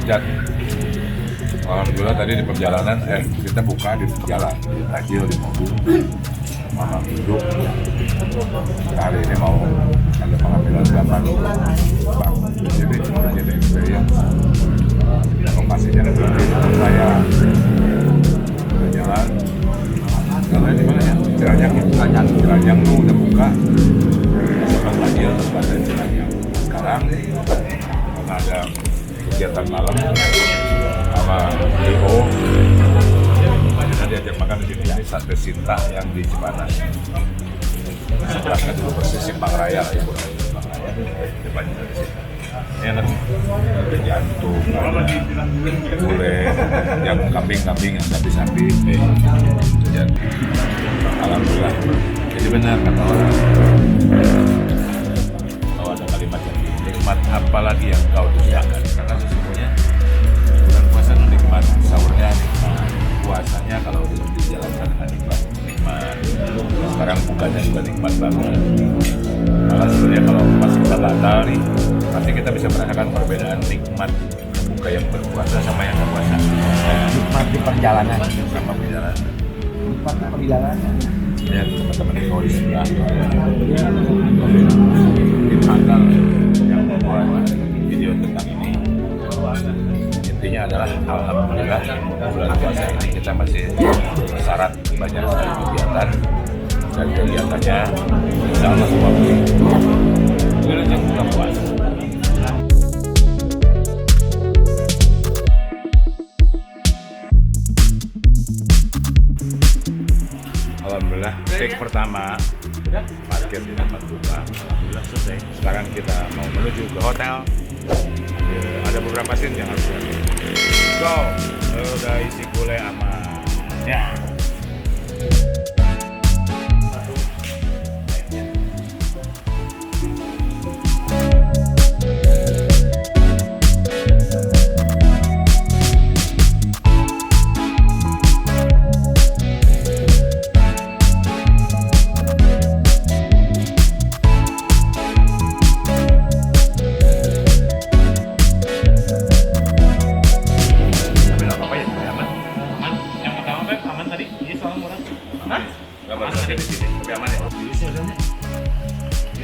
Lezat. Alhamdulillah tadi di perjalanan, kita buka di jalan, di tajil, di mobil, mana duduk. Hari ini mau ada pengambilan gambar Bang jadi experience. Lokasinya berarti di saya jalan. Kalau di mana ya? Ciranyang tuh udah buka. Tempat tajil, tempat dari Ciranyang. Sekarang karena ada kegiatan malam sama DO, kita diajak makan di sini. Ini Sate Sinta yang di Cipanas. Sebelahnya dulu persis Simpang Raya ya, depannya dari sini. Ini enak, ada jantung, gulai, yang kambing, yang sapi-sapi, alhamdulillah. Jadi benar kata orang, kalau ada kalimat yang nikmat apalagi yang kau dustakan, karena sesungguhnya bulan puasa itu nikmat, sahurnya nikmat, puasanya kalau dijalankan dengan nikmat. Sekarang bukanya juga nikmat banget. Malah sebenarnya kalau pas kita batal nih, pasti kita bisa merasakan perbedaan nikmat buka yang berpuasa sama yang berpuasa. Nikmat di perjalanan. Sama perjalanan. Nikmat di perjalanan. Ya teman-teman yang mau di sebelah, tim handal yang membuat video tentang ini. Intinya adalah alhamdulillah bulan puasa ini kita masih syarat banyak sekali kegiatan dan kegiatannya insya Allah semua bulan yang buka puasa. Alhamdulillah, take pertama parkir di tempat buka. Alhamdulillah selesai. Sekarang kita mau menuju ke hotel. Ada beberapa scene yang harus diambil. Go, udah isi gulai aman. Ya.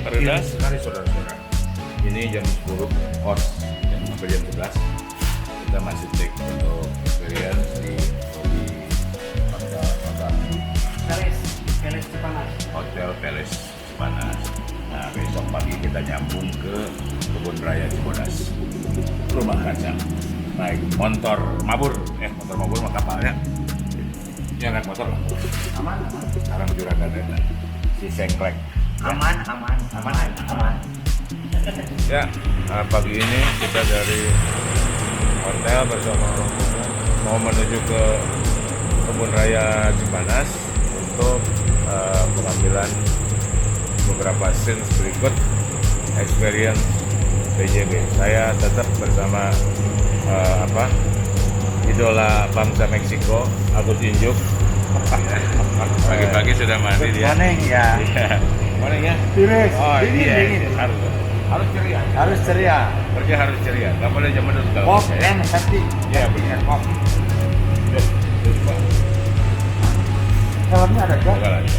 Terdas sekali saudara-saudara. Ini jam 10 kos, jam sampai jam 11 kita masih take untuk experience di Hotel Palace Cipanas. Nah besok pagi kita nyambung ke Kebun Raya Cibodas, rumah kaca. Naik motor mabur mah kapalnya. Ya naik motor lah. Aman. Sekarang juragan si Sengklek. Aman. Ya, pagi ini kita dari hotel bersama rombongan mau menuju ke Kebun Raya Cipanas untuk pengambilan beberapa scenes berikut experience PJB. Saya tetap bersama idola bangsa Meksiko, Agus Injuk. Pagi-pagi sudah mandi dia. Morning ya. Morning ya. Tiris. Oh iya, harus ceria. Kerja harus ceria. Gak boleh zaman dulu kalau. Pop and happy. Ya benar. Pop. Helmnya ada gak? Enggak lagi.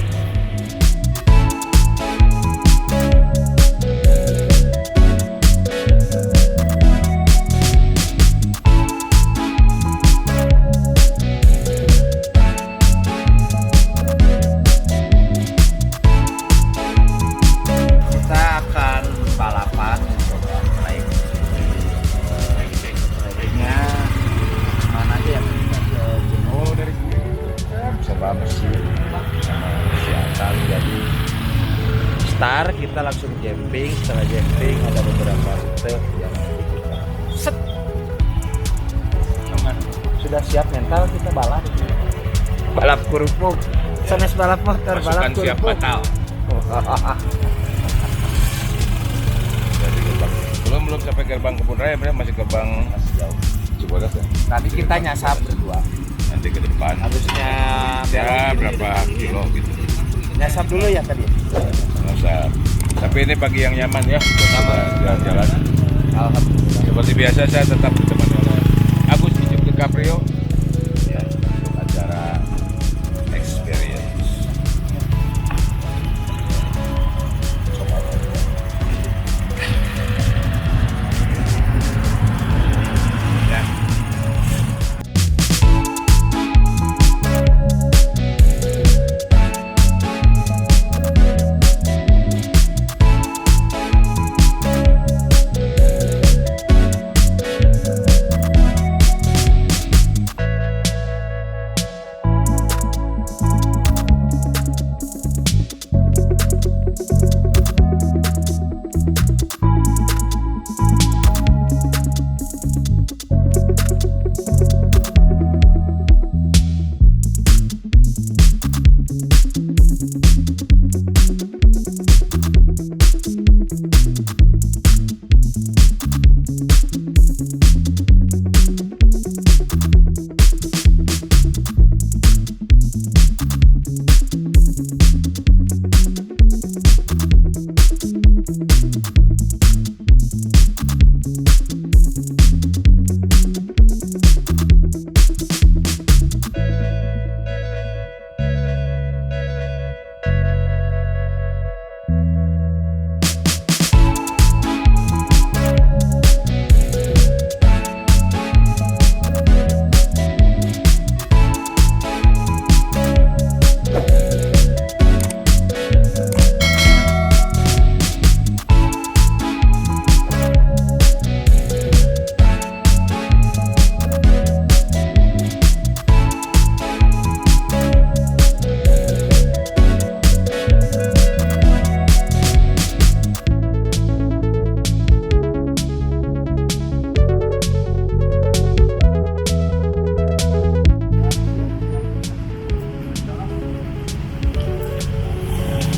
Start kita langsung jumping, setelah jumping ada beberapa rute yang set. Sudah siap mental kita balap kerupuk, sanes balap motor, balap kerupuk. Siap batal. Jadi belum sampai gerbang Kebun Raya, masih gerbang Cibodas ya. Nanti kita nyasar berdua. Nanti ke depan. Harusnya ya berapa kilo gitu. Nyasar dulu ya tadi. Nyasar. Tapi Tapi ini pagi yang nyaman ya, jalan-jalan. Alhamdulillah. Seperti biasa saya tetap ditemani oleh Agus DiCaprio ya, untuk acara experience. Ya.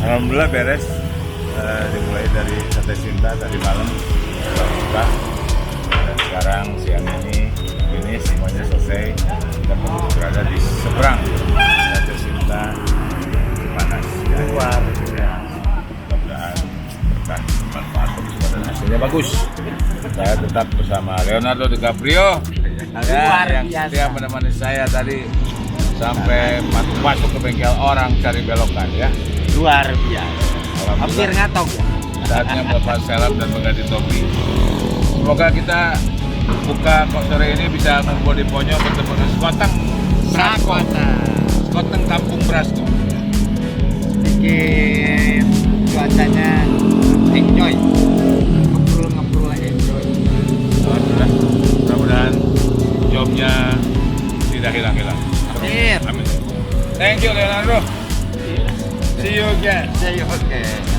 Alhamdulillah beres, dimulai dari Sate Sinta tadi malam kita buka, dan sekarang siang ini semuanya selesai. Kita berada di seberang Sate Sinta panas ya. Luar ya. Mudah-mudahan bermanfaat dan hasilnya bagus. Saya tetap bersama Leonardo DiCaprio yang setia menemani saya tadi sampai masuk ke bengkel orang cari belokan ya. Luar biasa. Hampir ngatong ya. Saatnya melepas helm dan mengganti topi. Semoga kita buka sore ini bisa ngumpul di Ponyo bertemu dengan sekoteng kampung beras tuh. Bikin cuacanya enjoy. Ngobrol enjoy. Alhamdulillah. Mudah-mudahan jobnya tidak hilang-hilang. Amin. Amin. Thank you Leonardo. See you again. See you again.